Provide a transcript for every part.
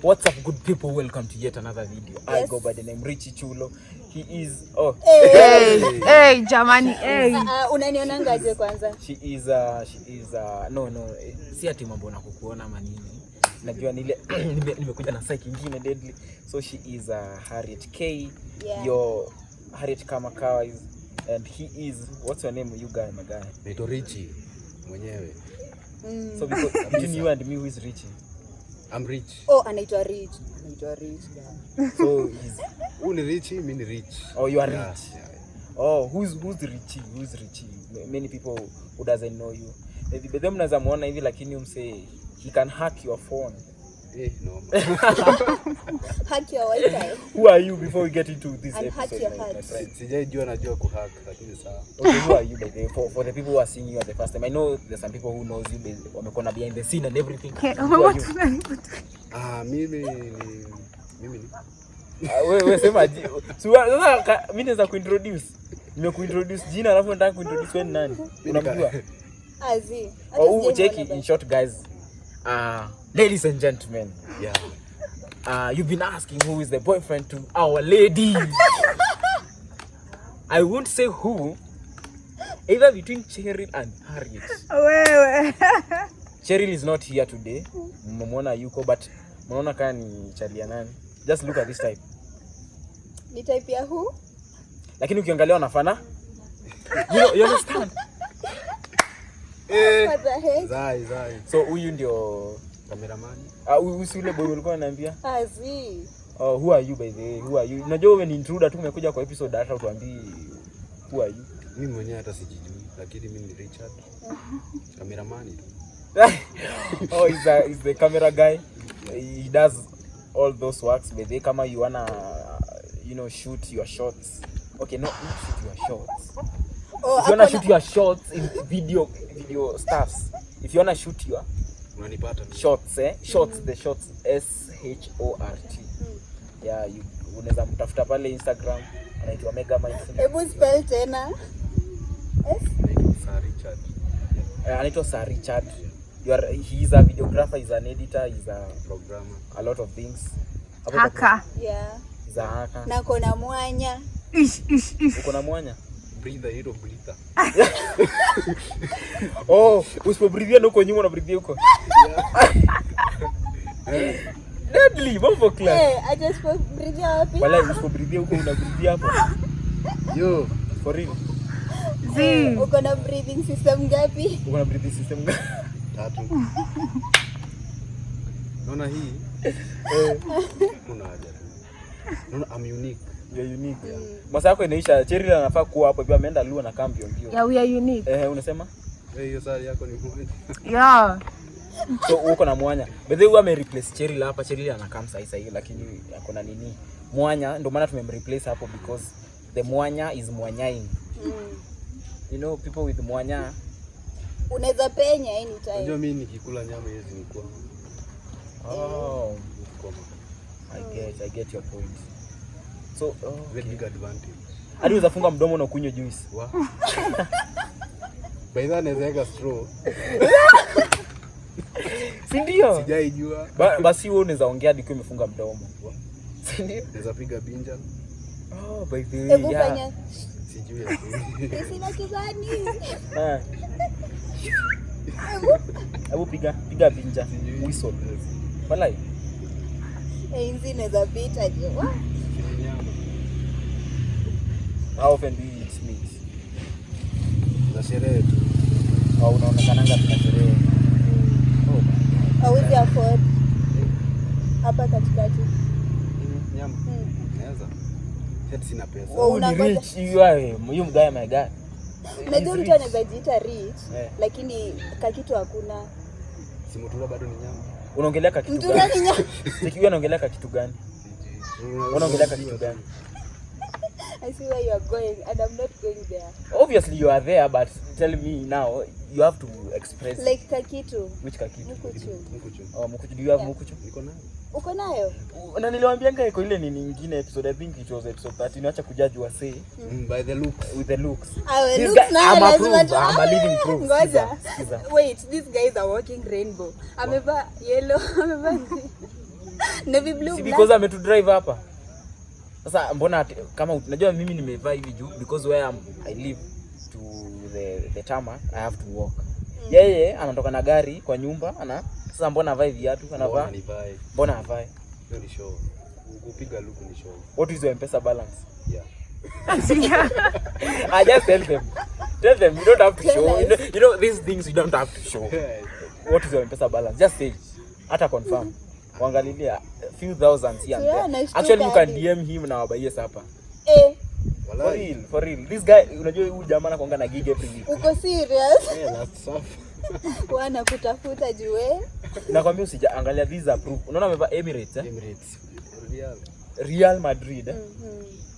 What's up, good people? Welcome to yet another video. Yes. I go by the name Richie Chulo. He is Hey jamani, hey. Unanionangaje kwanza? She is no si ati mambo na kukuona manini. Najua nile nimekuja na psyche nyingine deadly. So she is Harriet K. Yeah. Your Harriet Kamakawa is, and he is, what's your name, you guy, my guy? Naitwa Richie mwenyewe. So between you and me, who is Richie? I'm Rich. Oh, anaitwa Rich. So he's Uni Richie, mimi ni Rich. Oh, you are Rich. Yeah. Oh, who's Richie? Who's Richie? Many people who doesn't know you. Maybe them mnaweza muona hivi lakini umse he can hack your phone. No. Hack your Wi-Fi. Who are you before we get into this and episode? Hack your heart. Sijajua najua kuhack lakini sawa. Okay, who are you by the way? For the people who are seeing you at the first time. I know there's some people who knows you wamekona behind the scene and everything. Mimi ni wewe sema sasa mimi naweza kuintroduce. Nimekuintroduce jina alafu nataka kuintroduce wewe nani? Unamjua? Azi. Oh, check it in short guys. Ladies and gentlemen. Yeah. You've been asking who is the boyfriend to our lady. I won't say who. Either between Cheryl and Harriet. Wewe. Cheryl is not here today. Mmemwona yuko but mnaona kama ni Charlie nani? Just look at this type. Ni type ya who? Lakini ukiangalia wanafana. You understand? What the heck? Zai. So huyu ndio Cameraman. Usi ule boy ulikuwa unaniambia? Azi. Oh, who are you by the way? Who are you? Unajua wewe ni intruder tu umekuja kwa episode hata utuambie who are you? Mimi mwenyewe hata sijijui lakini mimi ni Richard. Cameraman. Oh, he's the camera guy. He does all those works by the way. Kama you wanna shoot your shots. Okay, not shoot your shots. Oh, if you wanna shoot your shots in video stuffs. If you wanna shoot your unanipata shots, shots, the shots SHORT. Yeah, you unaweza mtafuta pale Instagram anaitwa Mega Mindful. Hebu spell tena. Sir Richard. Anaitwa Sir Richard. He is a videographer, he's an editor, he's a programmer, a lot of things. Haka. Yeah. He's a hacker. Na kona mwanya. Uko na mwanya? Breather hero breather. Oh, usipobreathe na uko nyuma na breathe huko. Deadly, bombo class. I just breathe wapi? Wala usipobreathe huko una breathe hapo. Yo, for real. Uko na breathing system gapi? Uko na breathing system gapi? 3. Naona hii. Kuna haja tu. Naona I'm unique. You're unique. Yeah. Masaa yako inaisha. Cheryl anafaa kuwa hapo pia ameenda Lua na kambi mbio. Yeah, we are unique. Unasema? Hiyo sari yako ni moja. Yeah. So uko na mwanya. By the way ame replace Cheryl hapa. Cheryl anakam sasa hivi lakini yako na nini? Mwanya ndio maana tumemreplace hapo because the mwanya is mwanyaing. You know people with mwanya unaweza penya anytime. Unajua mimi nikikula nyama hizi ni kwa. Oh. I get your point. So, very big advantage. Hadi uzafunga mdomo na kunywa juice. Wow. By the way, straw. Si ndio? Sijaijua. Basi wewe unaweza ongea hadi ukiwa umefunga mdomo. Si ndio? Unaweza piga binja. Oh, by the way. Yeah. Sijui lakini. Sina kizani. Hebu piga binja. Whistle. Walai. Hizi naweza pita je. How often do you eat meat? Na sherehe tu. Au unaonekananga tuna sherehe? Hauwezi afford. Hapa katikati. Nyama. Naweza. Hata sina pesa. Rich, you are you guy my guy. Unajua mtu anaweza jiita rich, lakini kakitu hakuna. Simutura bado ni nyama. Unaongelea kitu gani? Mtu gani nyama? Sikiwa anaongelea kitu gani? Unaongelea kitu gani? I see where you are going and I'm not going there. Obviously you are there, but tell me now, you have to express. Like kakitu. Which kakitu? Mukuchu. Oh, mukuchu. Do you have mukuchu? Niko nayo. Uko nayo? Na niliwaambianga iko ile ni nyingine episode, I think it was episode 13, acha kujudge wase by the looks. with the looks. This guy, I'm a living proof. Wait, these guys are walking rainbow. Ameva yellow, ameva Navy blue. Si because ame to drive hapa. Sasa mbona kama unajua mimi nimevaa hivi juu because where I live to the tarmac I have to walk. Yeye anatoka na gari kwa nyumba sasa mbona avae viatu anavaa? Mbona avae? Hiyo ni show. Kupiga luku ni show. What is your M-Pesa balance? Yeah. I just tell them. Tell them you don't have to show. You know these things you don't have to show. What is your M-Pesa balance? Just say. Hata confirm. Waangalilia few thousands here. Actually you can DM him na wabaie hapa. For real. This guy unajua huyu jamaa anakuanga na gig every week. Uko serious? Yeah, that's tough. Wana kutafuta juu Nakwambia usijaangalia visa proof. Unaona amevaa Emirates Emirates. Real Madrid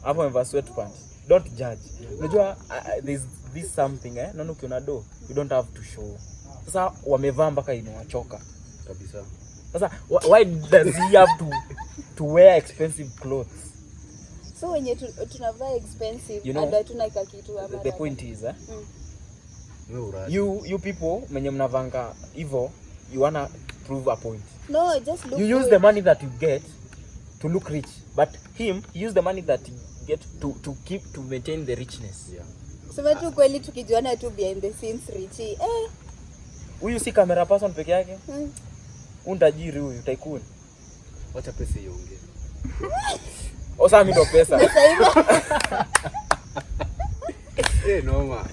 hapo amevaa sweatpants. Don't judge. Unajua there's this something naona ukiona do you don't have to show. Sasa wamevaa mpaka inawachoka kabisa. Sasa why does he have to wear expensive clothes? So wenye tunavaa expensive you know, and tuna kitu ama the point is you people mwenye mnavanga hivyo you wanna prove a point. No, just look. You use the money that you get to look rich, but him he use the money that you get to maintain the richness. Yeah. Sema tu kweli tukijuana tu behind the scenes Richie. Huyu si camera person peke yake. Untajiri huyu tycoon. Wacha pesa iongee. Osa mimi ndo pesa. Noma.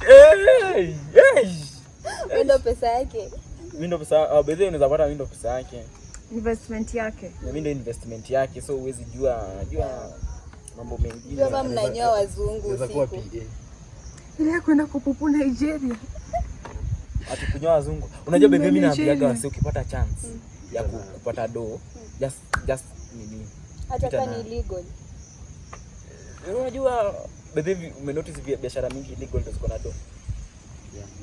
Ndo pesa yake. Mimi ndo pesa, bedhe unaweza pata mimi ndo pesa yake. Investment yake. Mimi ndo investment yake, so huwezi jua mambo mengine. Kama mnanyoa wazungu usiku. Ile kwenda kupupu Nigeria. Ati kunyoa wazungu. Unajua bedhe mimi naambiaga wasi ukipata chance ya kupata do, just nini. Hata kama ni illegal. Unajua bedhe umenotice biashara mingi illegal ndio ziko na do.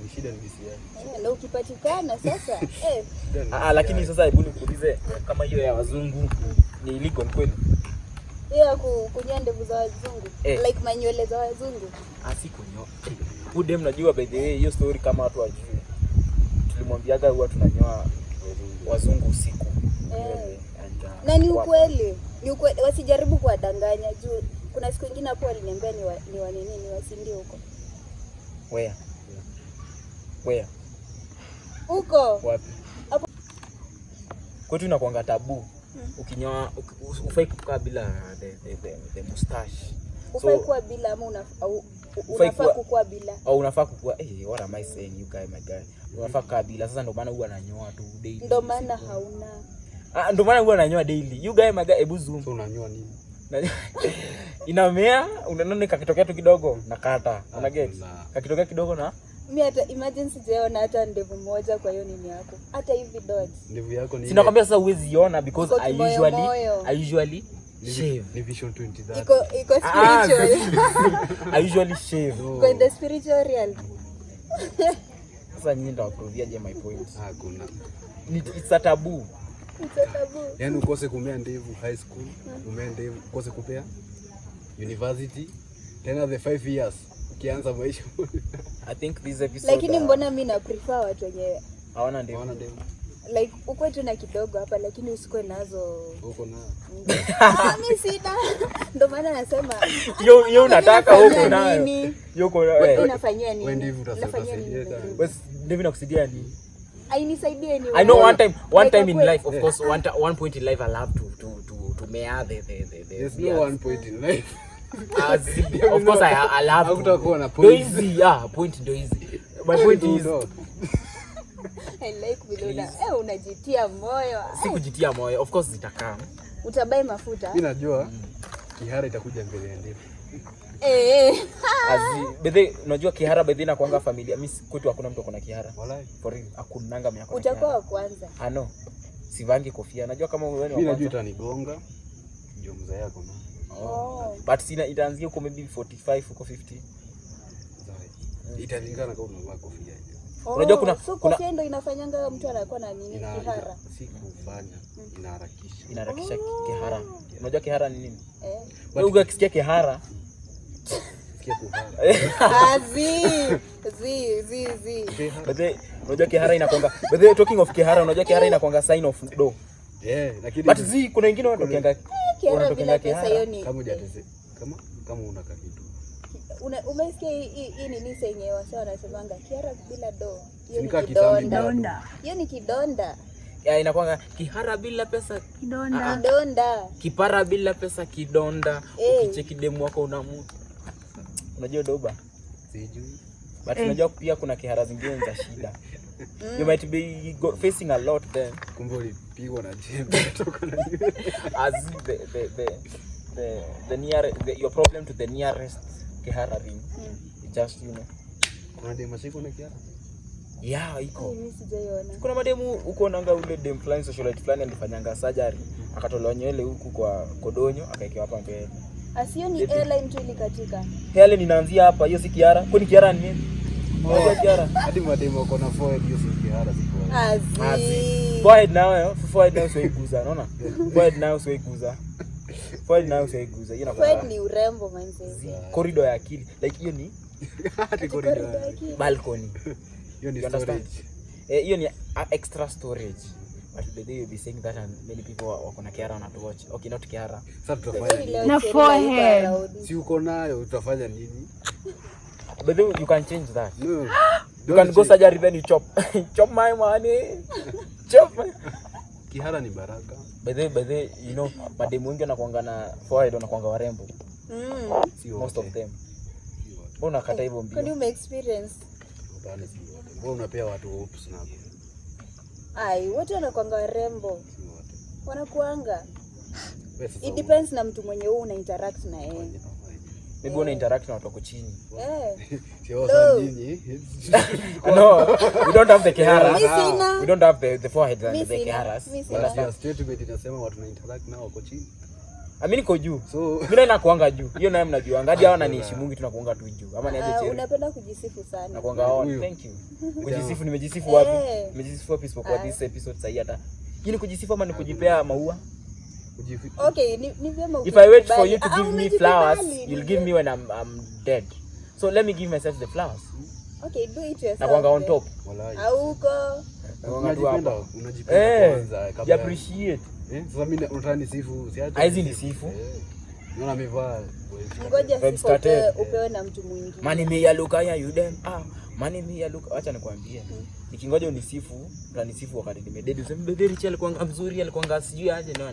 Ni shida ni BCI. Na ukipatikana sasa lakini sasa hebu nikuulize kama hiyo ya wazungu ni illegal kweli? Hiyo kunyoa ndevu za wazungu like manywele za wazungu. Si kunyoa. Udem najua by the way hiyo story kama watu wajue. Tulimwambiaga huwa tunanyoa wazungu usiku. Na ni ukweli. Ni ukweli, wasijaribu kuwadanganya juu kuna siku nyingine hapo waliniambia ni wasindi huko. Where? Huko. Wapi? Hapo. Kwetu inakuanga tabu. Ukinyoa ufai kukaa bila the mustache. Ufai kuwa bila ama unafaa kukua bila. Au unafaa kukua what am I saying you guy my guy. Unafaa kukaa bila. Sasa ndio maana huwa ananyoa tu daily. Ndio maana hauna. Ndio maana huwa ananyoa daily. You guy my guy hebu zoom. So unanyoa nini? Inamea unaona kakitokea tu kidogo nakata. Una get? Kakitokea kidogo na mimi hata imagine sijaona hata ndevu moja kwa hiyo nini yako. Hata hivi dots. Ndevu yako ni. Sinakwambia sasa huwezi ona because I usually shave. Ni Vision 2030. Iko spiritual. I usually shave. Kwa the spiritual realm. Sasa nyinyi ndio waproviaje my point? Kuna. It's a taboo. Yaani ukose kumea ndevu high school, umea ndevu ukose kupea university, tena the 5 years ukianza maisha. I think this episode lakini mbona mimi na prefer watu wenye hawana ndevu. Like uko tu na kidogo hapa lakini usikoe nazo. Uko na. Mimi sina. Ndio maana nasema Yo unataka huko nayo. Yuko wewe unafanyia nini? Wewe ndivyo utasaidia. Wewe ndivyo nakusaidia nini? Ainisaidie ni. I know one time in life, of course, one point in life I love to measure the there's no one point in life. Of course I love to. Hakutakuwa na point. Easy, point ndio easy. My point is I like Bilona. Unajitia moyo. Si kujitia moyo. Of course zitakaa. Utabai mafuta. Mimi najua kihara itakuja mbele ya ndevu. Bedhe unajua kihara bedhe na kuanga familia. Mimi kwetu hakuna mtu akona kihara. Wallahi. For real. Hakunanga miaka. Utakuwa wa kwanza. No. Sivangi kofia. Najua kama wewe ni wa kwanza. Mimi najua utanigonga. Ndio mzee yako na. But sina itaanzia huko maybe 45 huko 50. Italingana kama unavaa kofia. Unajua kuna kofia ndio inafanyanga mtu anakuwa na nini kihara. Si kufanya, inaharakisha. Inaharakisha kihara. Unajua kihara ni nini? Wewe ukisikia kihara zi. Unajua kihara inakuanga. Talking of kihara, unajua kihara inakuanga sign of do. lakini but zi kuna wengine wanatokenga Kiara bila pesa hiyo ni kama una kitu. Umesikia hii nini senye wasa wanasemanga Kiara bila do. Hiyo ni kidonda. Hiyo ni kidonda. Inakuanga kihara bila pesa kidonda. Kipara bila pesa kidonda. Ukicheki demu wako unajua doba. Sijui. But unajua pia kuna kihara zingine za shida. You might be facing a lot then. Kumbe ulipigwa na jembe kutoka na nywele. As the your problem to the nearest kihara ring. Just Kuna demu siko na kihara? Yeah, iko. Mimi sijaiona. Kuna mademu uko nanga ule dem plan socialite plan alifanyanga surgery akatolewa nywele huku kwa kodonyo akaekewa hapa mbele. Asio ni airline tu ilikatika. Hele ninaanzia hapa, hiyo si kiara. Kwani kiara ni nini? Kiara. Hadi mademu wako na forehead hiyo si kihara ziko. Azi. Forehead now sio iguza, unaona? Forehead now sio iguza. Hiyo inakuwa ni urembo manzi. Corridor ya akili. Like hiyo ni corridor balcony. Hiyo ni storage. Hiyo ni extra storage. But they will be saying that and many people wako na kiara wana to watch. Okay, not kiara. Sasa tutafanya na forehead. Si uko nayo utafanya nini? But then you can change that. No. You can go surgery then you chop. Chop my money. Chop. Kihara ni baraka. By the way, you know, mademu wengi wanakuanga na forehead wanakuanga warembo. Most of them. Mbona kata hivyo mbio? Kwani ume experience? Hapana si wote. Mbona unapea watu hopes na hapo? Ai, wote wanakuanga warembo. Wanakuanga. It depends na mtu mwenye wewe una interact na yeye. Maybe una interact na watu wako chini. Sio sana nyinyi. No, we don't have the kihara. Sina. We don't have the forehead and the kiharas. Wala statement inasema watu na interact nao wako chini. Mimi niko juu. So mimi na kuanga juu. Hiyo naye mnajua. Hadi hao wananiheshimu tunakuanga tu juu. Ama niaje chini. Unapenda kujisifu sana. Na kuanga on. Thank you. Kujisifu nimejisifu wapi? Nimejisifu wapi isipokuwa this episode sasa hata. Hii kujisifu ama ni kujipea maua? Okay, ni vyema. If I wait for you to give me flowers, you'll give me when I'm dead. So let me give myself the flowers. Okay, do it yourself. Na kuanga on top. Walai. Auko. Unajipenda kwanza kabla. You appreciate. Sasa mimi unataka nisifu, siache. Hizi ni sifu. Unaona amevaa. Ngoja sifu upewe na mtu mwingine. Mani me ya look ya you them. Mani me ya look. Acha nikwambie. Nikingoja unisifu, utanisifu wakati nimededi. Useme bebe Richie alikuwa mzuri, alikuwa sijui aje. No.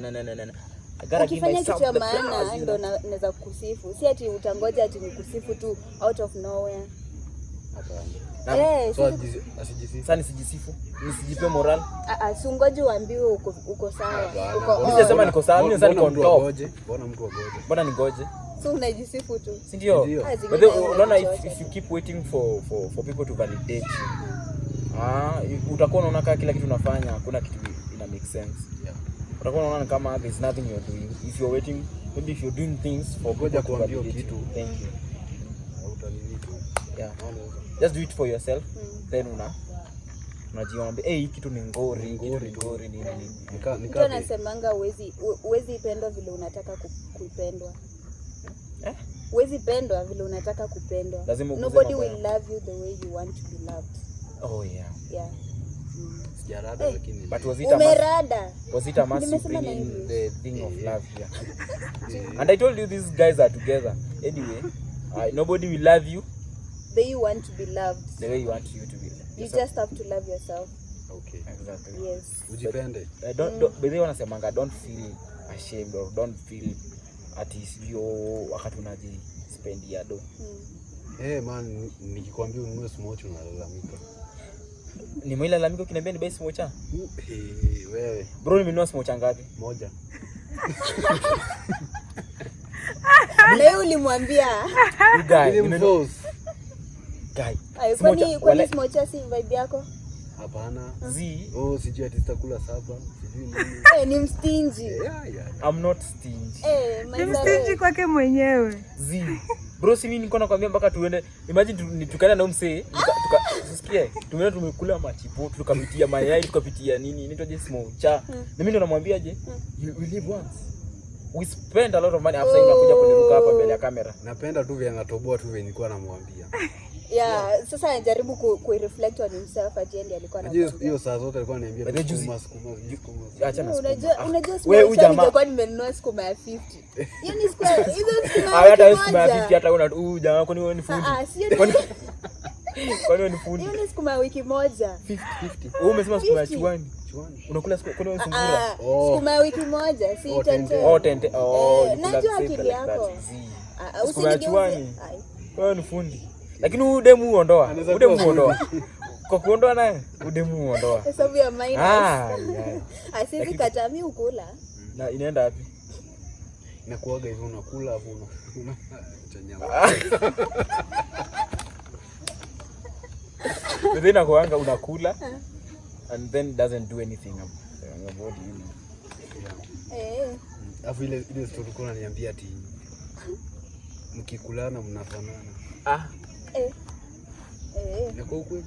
Ukifanya kitu cha maana ndo naweza kukusifu. Si ati utangoja ati nikusifu tu out of nowhere. Hapana. So asijisifu. Sasa nisijisifu. Nisijipe moral. Si ngoje uambiwe uko sawa. Mimi sisema niko sawa, mimi sasa niko on top. Mbona mtu agoje? Mbona ningoje? So unajisifu tu. Si ndio? But unaona if you keep waiting for people to validate you, utakuwa unaona kama kila kitu unafanya hakuna kitu ina make sense. Utakuwa unaona kama there's nothing you're doing. If you're waiting, maybe if you're doing things for ngoja kuambia kitu. Thank you. Utanini tu. Yeah. Just do it for yourself. Then unajiona hii kitu ni ngori nini. Mtu anasemanga huwezi pendwa vile unataka kupendwa. Huwezi pendwa vile unataka kupendwa. Nobody will love you the way you want to be loved. Oh yeah. Yeah. Sijarada lakini. But was it a massive bring in the thing of love here? And I told you these guys are together. Anyway, nobody will love you the way you want to be loved. The way you want you to be. You just have to love yourself. Okay. Exactly. Yes. Ujipende. But they wanasemanga don't feel ashamed or don't feel at ease wakati unajispendia do. Man, nikikwambia ununue smocha unalalamika. Ni mwila lalamika ukiniambia ni buy smocha? Wewe. Bro, nimenunua smocha ngapi? Moja. Leo ulimwambia. Guy. Kwani smocha si vibe yako? Hapana. Sijui ati sitakula 7, sijui nini. Ni mstingy. I'm not stingy. Ni mstingy kwake mwenyewe. Bro, si mimi niko nakwambia mpaka tuende. Imagine tukaenda na msee, tusikie. Tumeenda tumekula machipo, tukapitia mayai, tukapitia nini? Inaitwaje smocha. Na mimi ndo namwambia je, we live once. We spend a lot of money after unakuja kuniruka hapa mbele ya kamera. Napenda tu vile anatoboa tu vile nilikuwa namwambia. Yeah, sasa anajaribu ku reflect on himself at the end alikuwa anajua hiyo saa zote alikuwa ananiambia sukuma. Acha na unajua wewe jamaa kwa nimenunua sukuma ya 50. Hiyo ni sukuma hizo sukuma. Hata sukuma ya 50 hata una jamaa kwani wewe ni fundi. Kwani wewe ni fundi. Hiyo ni sukuma ya wiki moja. 50. Wewe umesema sukuma ya chwani. Unakula kwani wewe sungura? Sukuma ya wiki moja, si tente. Najua akili yako. Sukuma ya chwani. Wewe ni fundi. Lakini udemu uondoa. Udemu uondoa. Kwa kuondoa naye udemu uondoa. Hesabu ya minus. Asisi kata mimi ukula. Na inaenda wapi? Inakuaga hivyo unakula hapo una chanyama. Then inakuanga unakula and then doesn't do anything about you. Afu ile story kuna niambia ati mkikulana mnafanana. Nako ukweli.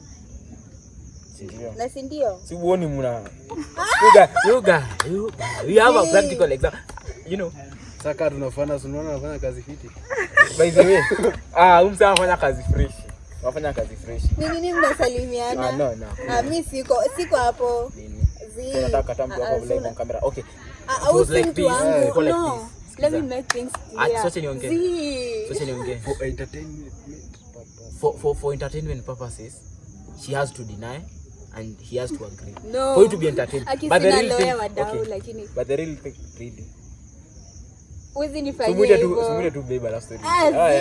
Sindio? Na si ndio? Si uone mna. We have a practical example. You know. Saka tunafanya tunaona anafanya kazi fiti. By the way, umsa anafanya kazi fresh. Wafanya kazi fresh. Nini mnasalimiana? No. Mimi siko hapo. Nataka tamko hapo live on camera. Okay. I was like this. No. Let me make things clear. Sote niongee. For entertainment purposes, she has to deny and he has to agree. No. For you to be entertained. But the real thing, lakini. But the real thing, really. Uzi nifanyie hivyo. Sumude tu beba la story.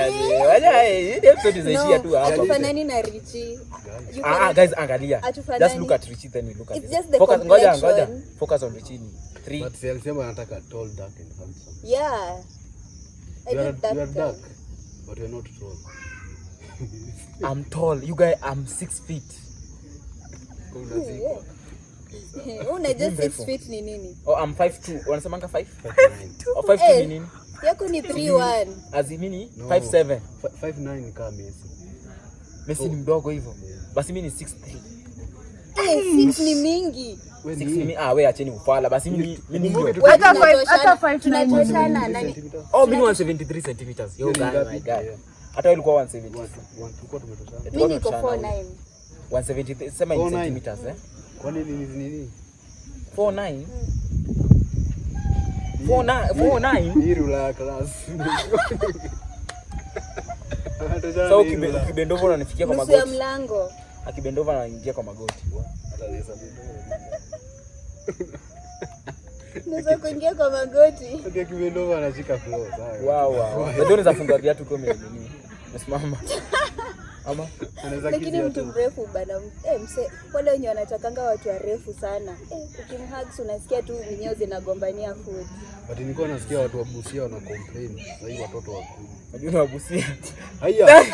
Hii episode zaishia tu hapo. Atufanani na Richie. Guys, angalia. Just look at Richie then you look at it. Ngoja. Focus on Richie. 3. But sema anataka tall, dark and handsome. Yeah. You are dark, but you're not tall. I'm tall. You guys, I'm 6 feet. Unajua 6 feet ni nini? Oh, I'm 5'2". Wanasemanga 5? 5'9". 5'2" ni nini? Yako ni 3'1". Azimini 5'7". 5'9" kama Messi. Messi ni mdogo hivyo. Basi mimi ni 6'3". 6 ni mingi. 6 ni wewe acheni ufala. Basi mimi ni hata 5 tunatoshana nani? Oh, mimi 173 centimeters. Yo guy, my guy. Hata ulikuwa 170. Tulikuwa tumetoshana. Mimi niko 4'9". 173 sema in centimeters Kwa nini? 4'9". 4'9". Irula class. So ukibendova unanifikia kwa magoti. Nusu ya mlango. Akibendova anaingia kwa magoti. Hata lesa. Nusu kuingia kwa magoti. Akibendova anashika floor, sawa. Wow. Ndio unaweza funga viatu kama nini? Umesimama. Ama lakini mtu mrefu bana mse wale wenye wanatakanga watu warefu sana. Ukimhugs unasikia tu minyoo zinagombania food. But nilikuwa nasikia watu wa Busia wana complain. Sasa hivi watoto wakuu. Unajua wa Busia. Haya.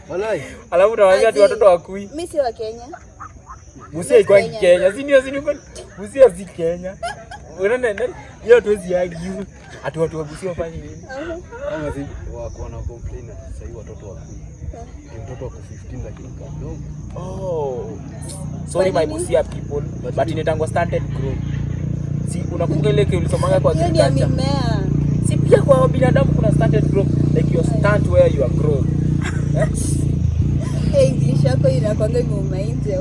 Walai. Alafu unawaambia tu watoto wakui. Mimi si wa Kenya. Busia iko Kenya. Si ndio Busia si Kenya. Unaona hiyo tuwezi argue. Ati watu wa Busia wafanye nini? Kama hivi wako wana complain sasa hivi watoto wakuu. Mtoto wako 15 lakini kadogo. Oh. Sorry my Busia people, but inatangwa started grow. Si unakumbuka ile kile ulisomanga kwa agriculture? Si pia kwa binadamu kuna started grow, like your stand where you are grown. English yako inakwanga imeumaize.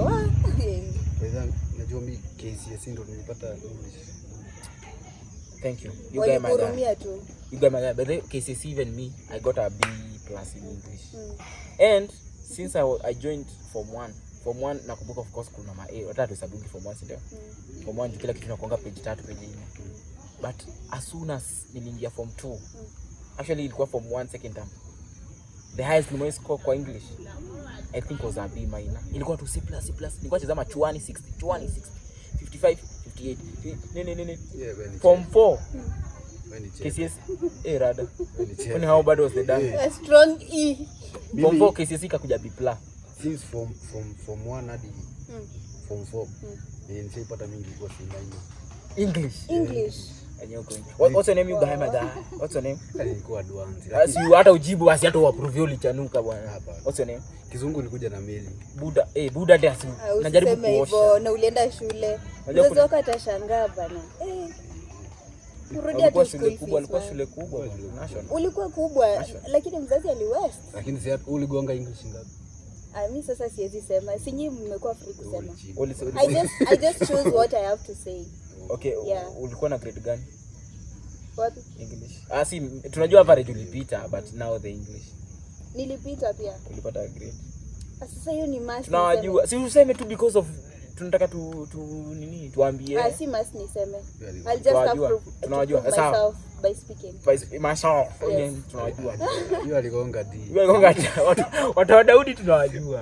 Najua mimi KCSE ndo nilipata English. Thank you. You guys my guy. You guys my guy. But KCSE even me, I got a B+ in English. And since I joined Form 1 nakumbuka of course kuna ma A hata tusabungi Form 1 ndio. Form 1 kila kitu nakuanga page 3 page 4. But as soon as niliingia Form 2, actually ilikuwa Form 1 second term, the highest number score kwa English I think was a B-. Ilikuwa tu C++. Nilikuwa chezama 260 55 58 nini Form 4 KCSE rada. When how bad was the dance? A strong E. Form 4 KCSE kakuja B+. Since from 1 hadi Form 4 nilipata mingi kwa English. What's your name you guy my guy? What's your name? Nilikuwa advance. Asi hata ujibu basi hata uapprove ulichanuka bwana. What's your name? Kizungu nilikuja na meli. Buda ndio asi. Najaribu kuosha. Na ulienda shule. Mzazi wako atashangaa bana. Kurudia tu shule kubwa, alikuwa shule kubwa national. Ulikuwa kubwa lakini mzazi aliwest. Lakini si uligonga English ngapi? Mimi sasa siwezi sema. Si nyinyi mmekuwa free kusema. I just choose what I have to say. Okay, ulikuwa na grade gani? What? English. Si tunajua average ulipita but now the English. Nilipita pia. Ulipata grade. Sasa hiyo ni math. Tunajua. Si useme tu because of tunataka nini tuambie. Si math niseme. I'll just have to tunajua sawa by speaking. By myself. Tunajua. Hiyo aligonga D. Hiyo aligonga watu wa Daudi tunawajua.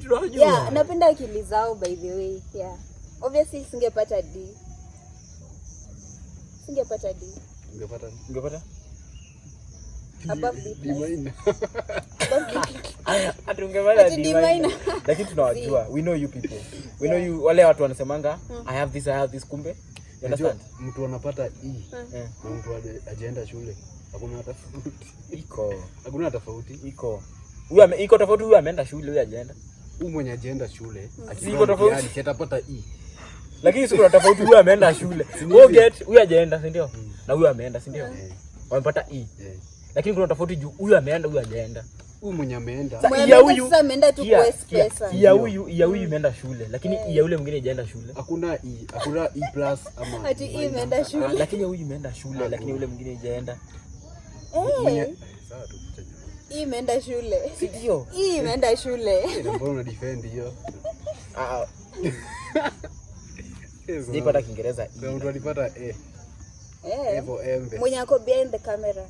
Tunajua. Yeah, napenda akili zao by the way. Yeah. Obviously singepata D. Ungepata above D minor. Atungepata D minor. Lakini tunawajua. We know you people. We know you wale watu wanasemanga I have this kumbe. You understand? Mtu anapata E na mtu ajaenda shule. Hakuna tofauti. Hakuna tofauti. Iko tofauti, huyu ameenda shule, huyu ajaenda. Huyu mwenye ajaenda shule iko tofauti. Atapata E. Lakini siko na tofauti, huyu ameenda shule. Huyu ajaenda, si ndio? Na huyu ameenda, si ndio? Wamepata E. Lakini kuna tofauti juu huyu ameenda, huyu ajaenda. Huyu mwenye ameenda. Sasa ameenda tu quest pesa. Ya huyu imeenda shule, lakini ya yule mwingine hajaenda shule. Hakuna E+ ama ati E imeenda shule. Lakini huyu imeenda shule, lakini yule mwingine hajaenda. Sawa tu. E imeenda shule. Si ndio? E imeenda shule. Mbona una defend hiyo? Sipata Kiingereza. Mtu alipata A. Mwenye ako behind the camera.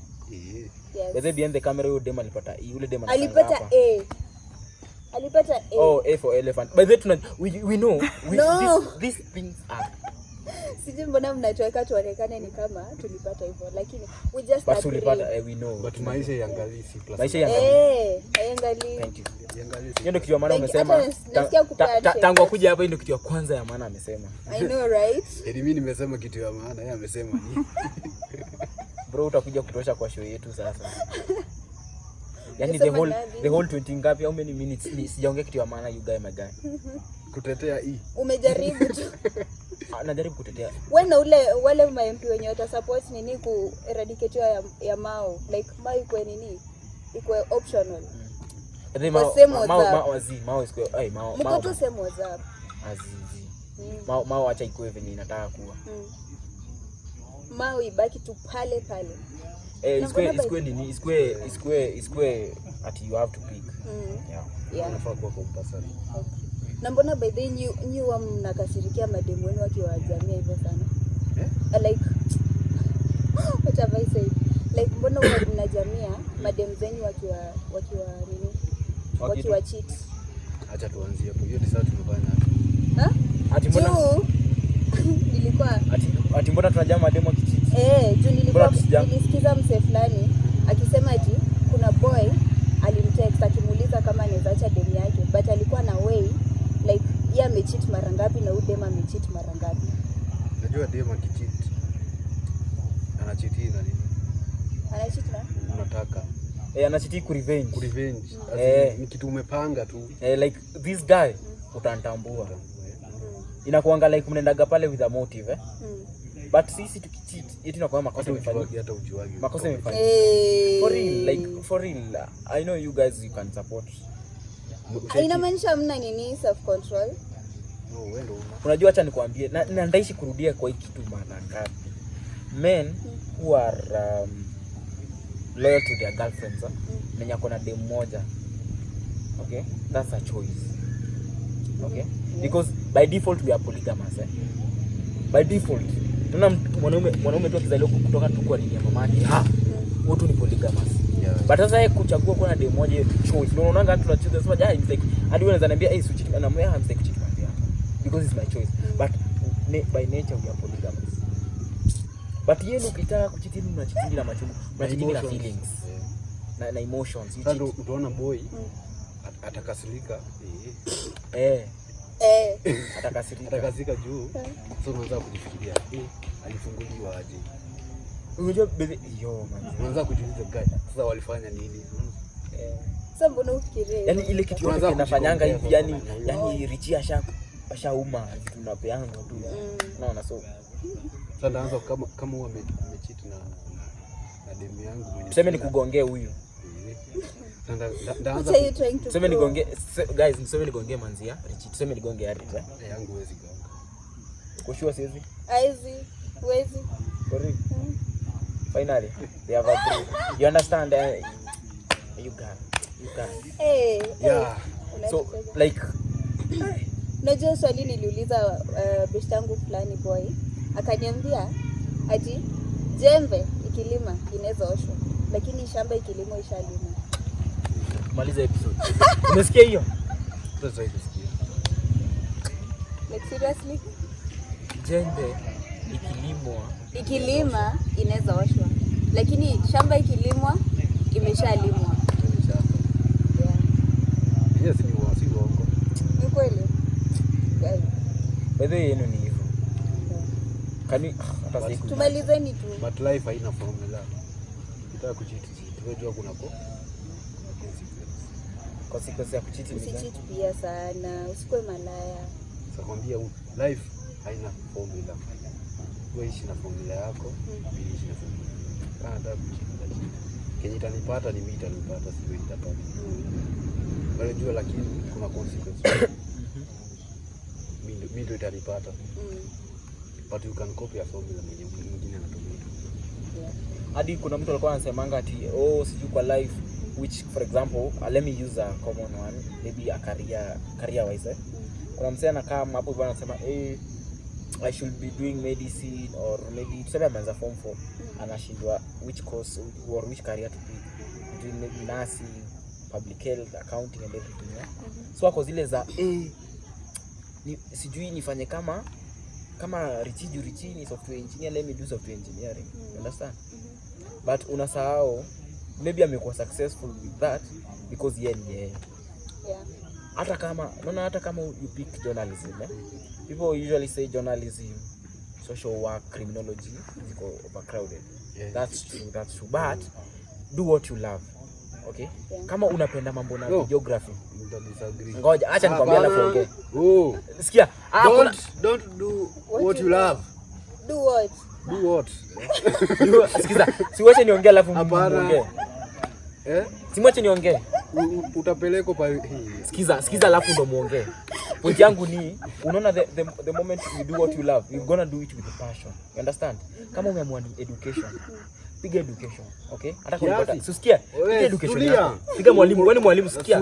Yes. Behind the camera yule dem alipata E, yule dem alipata A. Alipata A. Oh, A for elephant. By the way, we know these things are. Sijui mbona mnachoweka tuonekane ni kama tulipata hivyo, lakini we just but tulipata we know. But maisha yangali C+. Maisha yangali. Yangali. Thank you. Hiyo ndio kitu ya maana umesema. Tangu akuja hapa ndio kitu ya kwanza ya maana amesema. I know right? Mimi nimesema kitu ya maana, yeye amesema ni. Bro, utakuja kutosha kwa show yetu sasa. Yaani the whole 20 ngapi, how many minutes sijaongea kitu ya maana, you guy my guy. Kutetea E. Umejaribu tu. Najaribu kutetea. Wewe na wale MP wenye wata support nini ku eradicate ya Mao, like Mao iko nini? Iko optional. Mao is kwa Mao. Mko tu same WhatsApp. Azizi. Mao acha iko hivi inataka kuwa. Mao ibaki tu pale. Iskwe ati you have to pick. Yeah. Unafaa kuwa compulsory. Na mbona by the new mnakasirikia mademu wenu wakiwa jamii hivyo sana? Like what have I said? Like mbona mnajamia mademu zenyu wakiwa nini? Wakiwa cheat. Acha tuanzie hapo. Hiyo sasa tumefanya. Ati mbona nilikuwa ati mbona tunajama mademu wakicheat? Juu nilisikiza mse fulani akisema ati kuna boy alimtext akimuuliza kama anaweza acha demu yake, but alikuwa na way like yeye amecheat mara ngapi na huyu dem amecheat mara ngapi. Unajua dem akicheat anacheat na nini? Anacheat na unataka anacheat ku revenge. Ni kitu umepanga tu. Like this guy utantambua. Inakuanga like mnaendaga pale with a motive but sisi tukicheat yetu inakuwa makosa imefanyika, hata ujuagi makosa imefanyika. For real I know you guys you can support. Inamaanisha mna nini self control? Wewe ndio unajua, acha nikwambie na ndaishi kurudia kwa hiki kitu mara ngapi. Men who are loyal to their girlfriends mwenye akona dem moja, okay, that's a choice, okay, because by default we are polygamous by default. Tuna mwanaume tu akizaliwa kutoka tu kwa nini ya mamake wote ni polygamous. But sasa yeye kuchagua kuwa na dem moja, hiyo choice. Ndio unaona watu tunacheza sema jai like hadi wewe unaweza niambia hey switch na mimi I'm like kuchiti mambo yako because it's my choice. But by nature we are polygamous. But yeye ukitaka kuchiti ni unachiti na machungu, unachiti na feelings na emotions. Sasa utaona boy atakasirika atakasirika juu sasa unaanza kujifikiria alifunguliwa aje. Unajua yo man, unaanza kujiuliza guy sasa walifanya nini? Sasa mbona ufikirie? Yaani ile kitu kinafanyanga hivi yani Richie ashauma vitu tunapeanga tu. Unaona so Sasa ndaanza kama huwa amecheat na demu yangu mwenye. Tuseme nikugongee huyu. Ndaanza tuseme nigongee guys, tuseme nigongee manzia. Tuseme nigongee hadi yangu huwezi gonga. Kushua siwezi? Huwezi. Correct. Finally, they have agreed. You understand? You can. Yeah. So like najua swali niliuliza best yangu fulani boy akaniambia ati jembe ikilima inaweza oshwa lakini shamba ikilima ishalima. Maliza episode. Umesikia hiyo? Sasa hivi Like seriously? Jembe ikilima inaweza oshwa lakini shamba ikilimwa imeshalimwa. Yes, ni uongo. Ni kweli. By the way, yenu ni hivyo. Kani hata siku. Tumalizeni tu. But life haina formula. Ukitaka kucheat, unajua kuna consequence ya kucheat ni gani? Usicheat pia sana, usikue malaya. Nakwambia life haina formula. Wewe ishi na formula yako, mimi ishi na formula. Kana nataka kucheat. Kenye itanipata ni mimi itanipata, sio itapata. Unajua lakini kuna consequence. Mimi ndio itanipata. But you can copy a formula mwingine anatumia. Hadi kuna mtu alikuwa anasemanga ati sijui kwa life which for example let me use a common one maybe a career wise. Kuna msee anakaa hapo bwana anasema I should be doing medicine or maybe tuseme ameanza form 4 anashindwa which course or which career to pick between maybe nursing, public health, accounting and everything. So ako zile za sijui nifanye kama Richi ni software engineer, let me do software engineering. You understand? But unasahau maybe amekuwa successful with that because yeye. Hata kama you pick journalism, people usually say journalism, social work, criminology is overcrowded. Yeah. That's true. But do what you love. Okay? Kama unapenda mambo na geography. Ngoja acha nikwambie alafu ongee. Sikia. Don't do what you love. Do what? Sikiza. Siwache niongee alafu muongee. Simwache niongee. Utapeleko pa Sikiza alafu ndo muongee. Point yangu ni unaona the moment you do what you love, you're gonna do it with passion. You understand? Kama umeamua ni education. Piga education, okay? Hata kwa usikia, piga education yako. Piga mwalimu, wewe ni mwalimu sikia.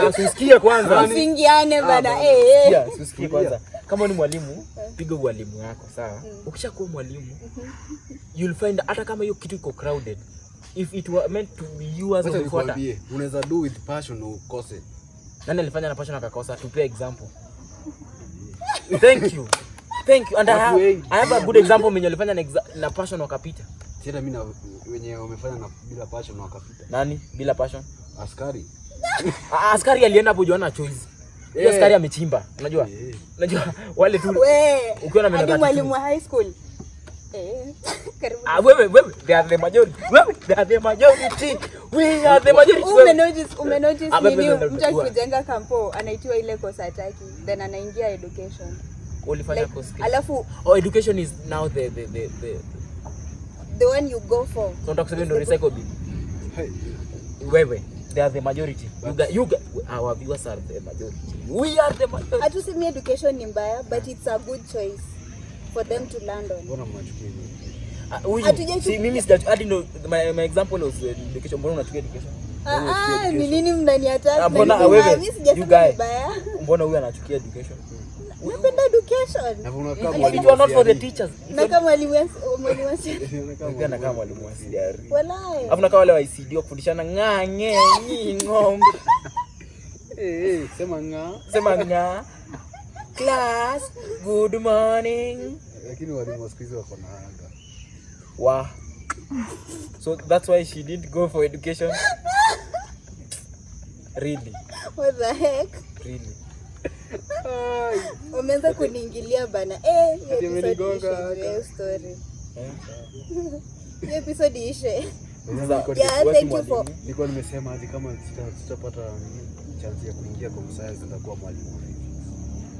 Usikie kwanza. Usingiane bana Sikia, usikie kwanza. Kama ni mwalimu, piga ualimu yako, sawa? Ukishakuwa mwalimu, you'll find hata kama hiyo kitu iko crowded, if it were meant to be you as a reporter, unaweza do with passion ukose. Nani alifanya na passion akakosa? Tupe example. Thank you. And I have a good example mwenye alifanya na passion wakapita. Tena mimi na wenye wamefanya na bila passion wakapita. Nani bila passion? Askari. Askari alienda hapo Joana choice. Hiyo askari amechimba. Unajua? Unajua wale tu ukiwa na hadi mwalimu wa high school. Wewe they are the majority. We are the majority. Umenotice nini mtu akijenga kampo anaitiwa ile course ataki then anaingia education. Ulifanya course. Alafu education is now the one you go for. So unataka kusema ndio recycle bin. Wewe they are the majority. You our viewers are the majority. We are the majority. Hatusemi education ni mbaya but it's a good choice for them to land on. Mbona mnachukia hivi? See mimi hadi ndo my example was education. Mbona unachukia education? Ni nini mnaniattack? Mbona wewe mimi sijasema mbaya. Mbona huyu anachukia education? Napenda education. Na unakaa mwalimu. It was not for the teachers. Na kama mwalimu na kama mwalimu wa CR. Wallahi. Afu na kama wale wa ICD kufundishana ng'ange ng'ombe. Sema nga. Class, good morning. Lakini walimu wa siku wako na anga. Wow. So that's why she didn't go for education. Really? What the heck? Really? Umeanza kuniingilia bana. Hiyo story. Hiyo episode ishe. Thank you for. Nilikuwa nimesema hadi kama sitapata chance ya kuingia kwa science nitakuwa mwalimu.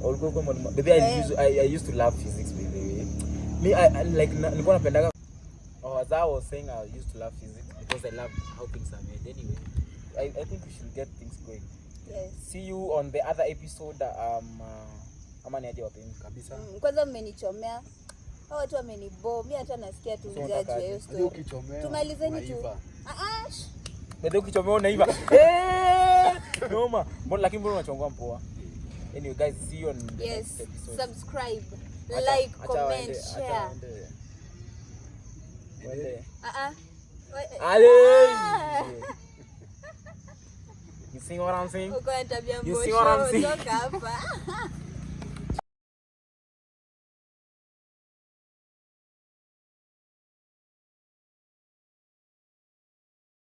Ulikuwa mwalimu. Baby I used to love physics by the way. Me I like nilikuwa napendaga as I was saying I used to love physics because I love how things are made. Anyway, I think we should get things going. Yes. See you on the other episode. Ama ni aje wapeni kabisa. Kwanza mmenichomea. Hao watu wamenibo. Mimi hata nasikia tu mjaji wa hiyo story. Tumalizeni tu. Bado ukichomea unaiva. Noma. Mbona lakini mbona unachongoa mpoa? Anyway guys, see you on the next episode. Subscribe, like, comment, share. You see what I'm saying? Uko na tabia You see what I'm saying? Toka hapa.